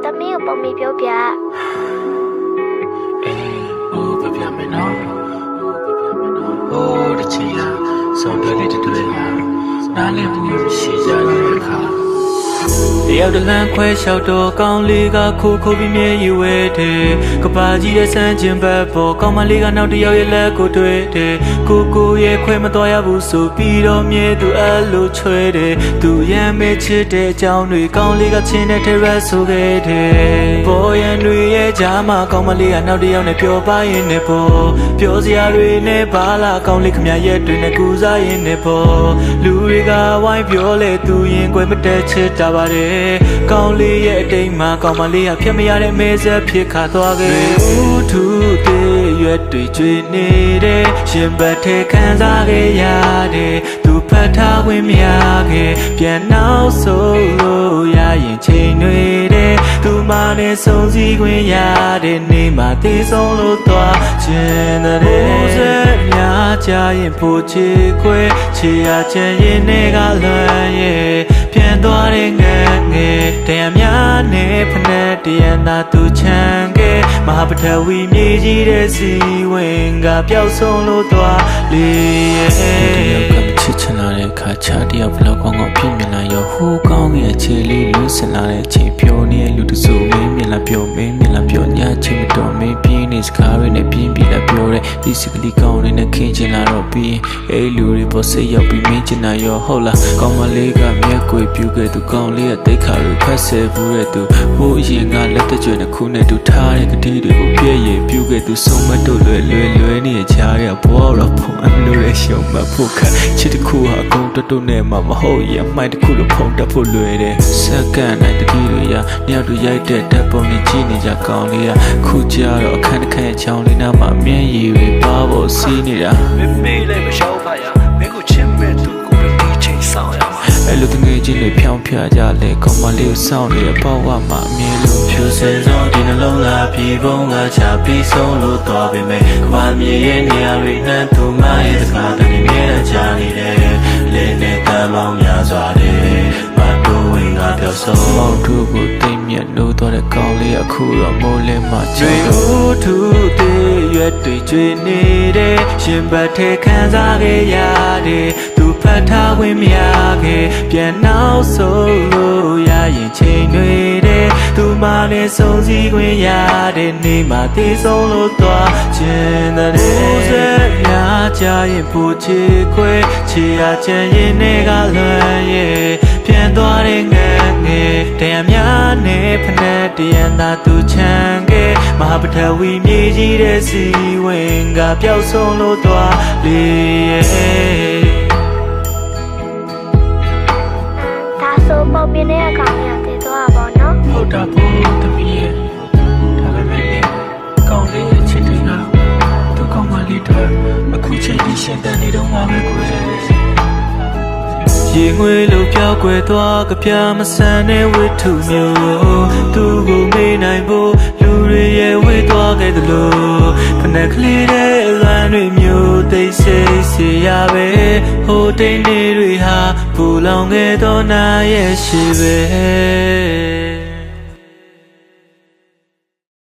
သမီးကိုပုံမိပြောပြပြောပြမယ်နော်တချင်ရစော်ပြလေးတွေ့လာနားလည်မှုရှိကြတဲ့အခါတယောက်တလန်းခွဲလျှောက်တော့ကောင်းလေးကခိုးပြီးမြဲယူဝဲတယ်ကပါကြီးရဲ့ဆန်းကျင်ဘက်ပေါ်ကောင်းမလေးကနောက်တယောက်ရဲ့လက်ကိုတွေ့တယ်ကိုရဲ့ခွဲမတော်ရဘူးဆိုပြီးတော့မြဲသူအဲ့လိုချွဲတယ်သူရမ်းမဲချစ်တဲ့အကြောင်းတွေကောင်းလေးကချင်းတဲ့ထဲရက်ဆိုခဲ့တယ်ပေါ်ရန်တွေရဲ့ကြားမှာကောင်းမလေးကနောက်တယောက်နဲ့ပြောပါရင်နဲ့ပေါ်ပြောစရာတွေနဲ့ပါလာကောင်းလေးခမရဲ့တွေနဲ့ကူစားရင်နဲ့ပေါ်လူတွေကဝိုင်းပြောလေသူရင်ကွယ်မတက်ချစ်တာပါတယ်ကောင်းလေးရဲ့အတိမ်မှာကောင်းမလေးကဖြစ်မရတဲ့မဲဆက်ဖြစ်ခါသွားခဲ့ဦးထူတဲ့ရွက်တွေကျွေးနေတဲ့ရှင်ဘတ်ထဲခံစားခဲ့ရတယ်သူဖတ်ထားခွင့်မရခဲ့ပြန်နောက်ဆုံးလို့ရရင်ချိန်တွေတဲ့သူမနဲ့ဆုံးစည်းခွင့်ရတဲ့နေ့မှာတည်ဆုံးလို့သွားခြင်းတဲ့ဆက်များကြရင်ဖို့ချေခွဲချေရချင်ရင်တွေကလွန်ရဲ့ပြန်သွားတဲ့ငန်းငယ်တရားများနဲ့ဖနက်တရနာသူချမ်းခဲ့မဟာပထဝီမြေကြီးတဲ့စီဝင်ကပျောက်ဆုံးလို့သွားလေချစ်ချင်လာတဲ့အခါချာတယောက်ဘလောက်ကောင်းကောင်းဖြစ်မြင်လာရောဟိုးကောင်းရဲ့ခြေလေးလွတ်စင်လာတဲ့ချိန်ပြောနေတဲ့လူတစုမင်းမြင်လာပြောမင်းမြင်လာပြောညချိန်မတော်မင်းပြင်းနေစကားတွေနဲ့ပြင်းပြီးလာပြောတဲ့ဒီစကလီကောင်းတွေနဲ့ခင်းချင်လာတော့ပြီးအဲ့လူတွေပေါ်စိတ်ရောက်ပြီးမင်းချင်လာရောဟုတ်လားကောင်းမလေးကမျက်ကွယ်ပြူခဲ့သူကောင်းလေးရဲ့တိတ်ခါတွေဖတ်ဆဲဘူးတဲ့သူဟိုအရင်ကလက်တကြွနဲ့ခုနဲ့တူထားတဲ့ကတိတွေကိုပြည့်ရင်ပြူခဲ့သူဆုံးမတို့လွယ်နေတဲ့ချားရဲ့ဘောတော့ဖုံအမလို့ရဲ့ရှုံမဖို့ခချစ်တခုဟာအကုန်တွတ်နဲ့မှမဟုတ်ရင်အမိုက်တစ်ခုလို့ဖုံတက်ဖို့လွယ်တယ်စက္ကန့်တိုင်းတတိတွေရနှစ်ယောက်တို့ရိုက်တဲ့ဓာတ်ပုံတွေကြည့်နေကြကောင်းလေးကခုကြတော့အခန်းတစ်ခန်းချောင်းလေးနားမှာမျက်ရည်တွေပါဖို့စီးနေတာမေးလိုက်မရှောက်ပါရမင်းကိုချစ်မဲ့သူကိုပဲဒီချိန်ဆောင်ရမှာအဲ့လိုတငယ်ချင်းတွေဖြောင်းဖြကြလေကောင်းမလေးကိုစောင့်နေတဲ့ပေါ့ဝမှာအမြဲလို့ဖြူစင်စောဒီနှလုံးသားပြေပုံးကချပြီးဆုံးလို့တော့ပေမဲ့ကမမြေရဲ့နေရာတွေနှမ်းသူမရဲ့စကားတွေမြဲတမ်းချနေတယ်လင်းနဲ့တမ်းပေါင်းများစွာတယ်မတို့ဝင်ကပြောဆုံးမောင်တို့ကိုတိမ်မြတ်လို့တော့တဲ့ကောင်းလေးအခုတော့မိုးလင်းမှချွေဦးထူသေးရွက်တွေကျွေးနေတဲ့ရှင်ဘတ်ထဲခံစားခဲ့ရတယ်သူဖတ်ထားခွင့်မရခဲ့ပြန်နောက်ဆုံးလို့ရရင်ချိန်တွေတဲ့သူမနဲ့ဆုံးစည်းခွင့်ရတဲ့နေ့မှာတည်ဆုံးလို့သွားခြင်းတဲ့ဆက်များကြရင်ဖို့ချေခွဲချေရချင်ရင်တွေကလွန်ရဲ့ပြန်သွားတဲ့ငန်းငယ်တရားများနဲ့ဖနက်တရနာသူချမ်းခဲ့မဟာပထဝီမြေကြီးတဲ့စီဝင်ကပျောက်ဆုံးလို့သွားလေဒါဆိုပုံပြနေတဲ့အကောင်ကြီးကတည်သွားပါတော့ဟုတ်တာပေါ့တမီးရဲ့ဒါပေမဲ့ကောင်းလေးချစ်တယ်နော်သူကောင်းမလေးတော့အခုချိန်ကြီးရှင်းတဲ့နေတော့မှာပဲကိုယ်ရေငွေလိုပြောက်ွယ်သွားကြပြမဆန်တဲ့ဝတ္ထုမျိုးသူကိုမေးနိုင်ဖို့လူတွေရဲ့ဝေးသွားခဲ့သလိုဖနက်ကလေးတဲ့လမ်းတွေမျိုးသိစိတ်စီရပဲဟိုတိတ်နေတွေဟာပူလောင်ခဲ့သောနာရဲ့ရှိပဲ